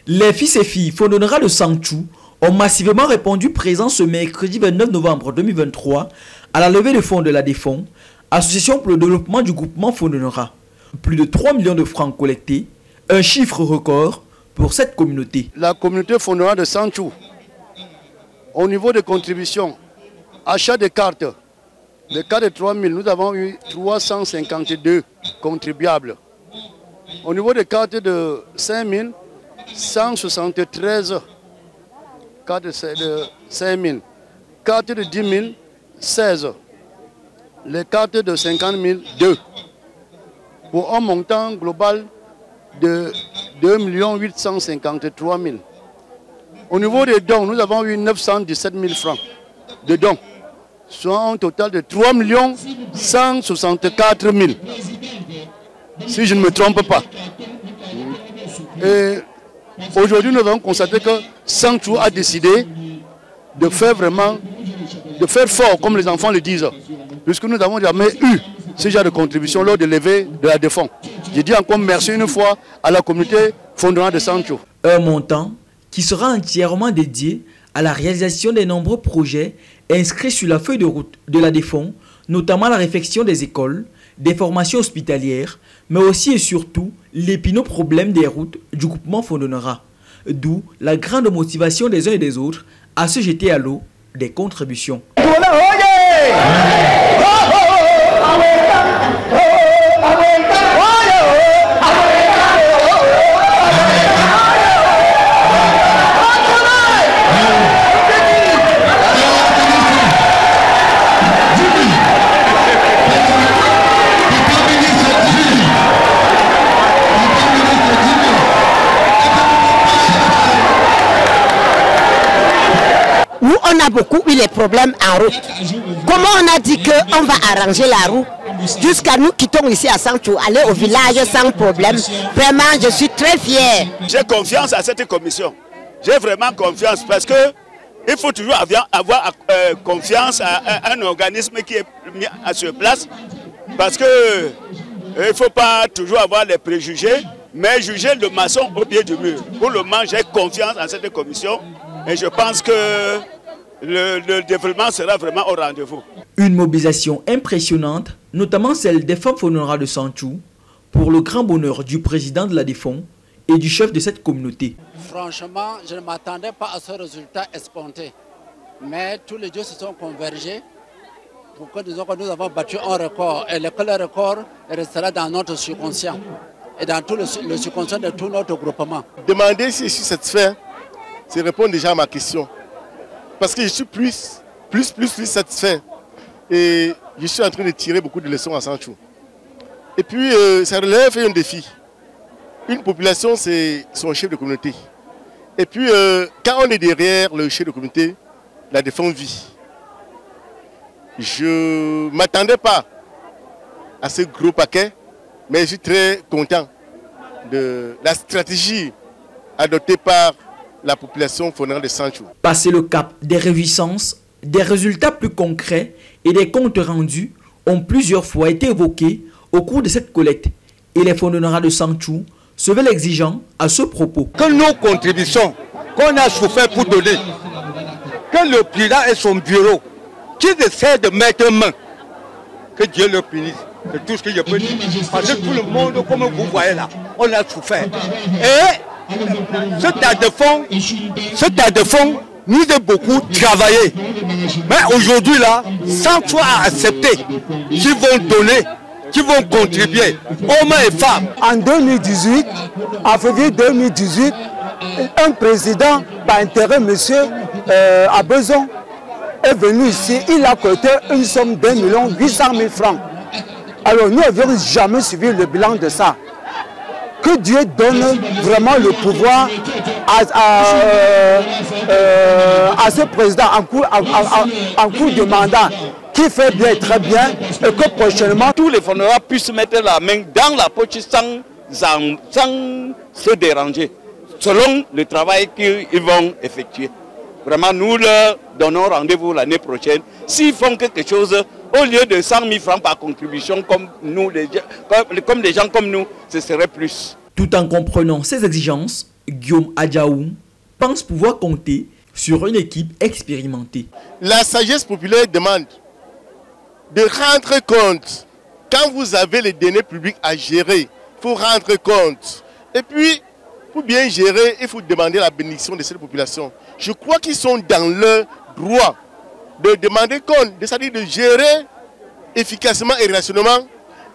Les fils et filles Fondonera de Sangchou ont massivement répondu présents ce mercredi 29 novembre 2023 à la levée de fonds de la Défon, association pour le développement du groupement Fondonera. Plus de 3 millions de francs collectés, un chiffre record pour cette communauté. La communauté Fondonera de Sangchou, au niveau des contributions, achat de cartes de 3 000, nous avons eu 352 contribuables. Au niveau des cartes de 5 000, 173 cartes de 5 000. Cartes de 10 000, 16. Les cartes de 50 000, 2. Pour un montant global de 2 853 000. Au niveau des dons, nous avons eu 917 000 francs de dons, soit un total de 3 164 000, si je ne me trompe pas. Et aujourd'hui, nous avons constaté que Sangchou a décidé de faire fort, comme les enfants le disent, puisque nous n'avons jamais eu ce genre de contribution lors de levée de la Défon. Je dis encore merci une fois à la communauté Fondonera de Sangchou. Un montant qui sera entièrement dédié à la réalisation des nombreux projets inscrits sur la feuille de route de la Défon, notamment la réfection des écoles, des formations hospitalières, mais aussi et surtout l'épineux problème des routes du groupement Fondonera. D'où la grande motivation des uns et des autres à se jeter à l'eau des contributions. Nous, on a beaucoup eu les problèmes en route. Comment on a dit qu'on va arranger la route jusqu'à nous quittons ici à Sangchou, aller au village sans problème. Vraiment, je suis très fier. J'ai confiance à cette commission. J'ai vraiment confiance parce que il faut toujours avoir confiance à un organisme qui est mis à sur place. Parce que il ne faut pas toujours avoir les préjugés, mais juger le maçon au pied du mur. Pour le moment, j'ai confiance en cette commission et je pense que le développement sera vraiment au rendez-vous. Une mobilisation impressionnante, notamment celle des femmes Fondonera de Sangchou, pour le grand bonheur du président de la Défon et du chef de cette communauté. Franchement, je ne m'attendais pas à ce résultat escompté. Mais tous les dieux se sont convergés pour que nous avons battu un record. Et le record restera dans notre subconscient et dans tout le subconscient de tout notre groupement. Demander si je suis satisfait, c'est répondre déjà à ma question. Parce que je suis plus satisfait. Et je suis en train de tirer beaucoup de leçons à Sangchou. Et puis, ça relève un défi. Une population, c'est son chef de communauté. Et puis, quand on est derrière le chef de communauté, la Défon vit. Je ne m'attendais pas à ce gros paquet, mais je suis très content de la stratégie adoptée par la population Fondonera de Sangchou. Passer le cap des réjouissances, des résultats plus concrets et des comptes rendus ont plusieurs fois été évoqués au cours de cette collecte. Et les Fondonera de Sangchou se veulent exigeants à ce propos. Que nos contributions qu'on a souffert pour donner, que le président et son bureau, qui essaient de mettre main, que Dieu le punisse. C'est tout ce que je peux dire. Parce que tout le monde, comme vous voyez là, on a souffert. Et ce tas de fonds nous a beaucoup travaillé. Mais aujourd'hui là, Sangchou a accepté qu'ils vont donner, qu'ils vont contribuer, hommes et femmes. En 2018, en février 2018, un président, par intérêt, monsieur Abezon, est venu ici. Il a coté une somme d'1 800 000 francs. Alors nous n'avions jamais suivi le bilan de ça. Que Dieu donne vraiment le pouvoir à ce président en cours de mandat qui fait bien et très bien et que prochainement tous les Fondonera puissent mettre la main dans la poche sans se déranger, selon le travail qu'ils vont effectuer. Vraiment, nous leur donnons rendez-vous l'année prochaine. S'ils font quelque chose, au lieu de 100 000 francs par contribution, comme des gens comme nous, ce serait plus. Tout en comprenant ces exigences, Guillaume Adjaoum, pense pouvoir compter sur une équipe expérimentée. La sagesse populaire demande de rendre compte. Quand vous avez les données publiques à gérer, il faut rendre compte. Et puis, pour bien gérer, il faut demander la bénédiction de cette population. Je crois qu'ils sont dans leur droit de demander compte, c'est-à-dire de gérer efficacement et rationnellement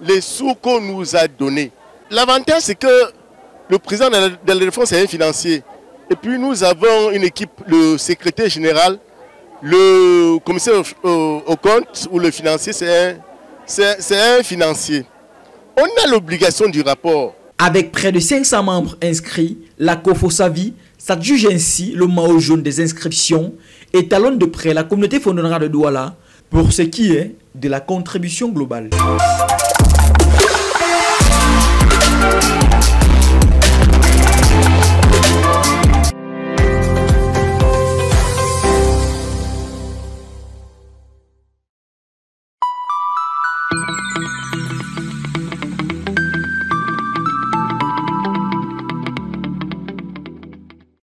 les sous qu'on nous a donnés. L'avantage, c'est que le président de la défense est un financier. Et puis nous avons une équipe, le secrétaire général, le commissaire au compte ou le financier, c'est un financier. On a l'obligation du rapport. Avec près de 500 membres inscrits, la COFOSAVI s'adjuge ainsi le maillot jaune des inscriptions et talonne de près la communauté fondamentale de Douala pour ce qui est de la contribution globale.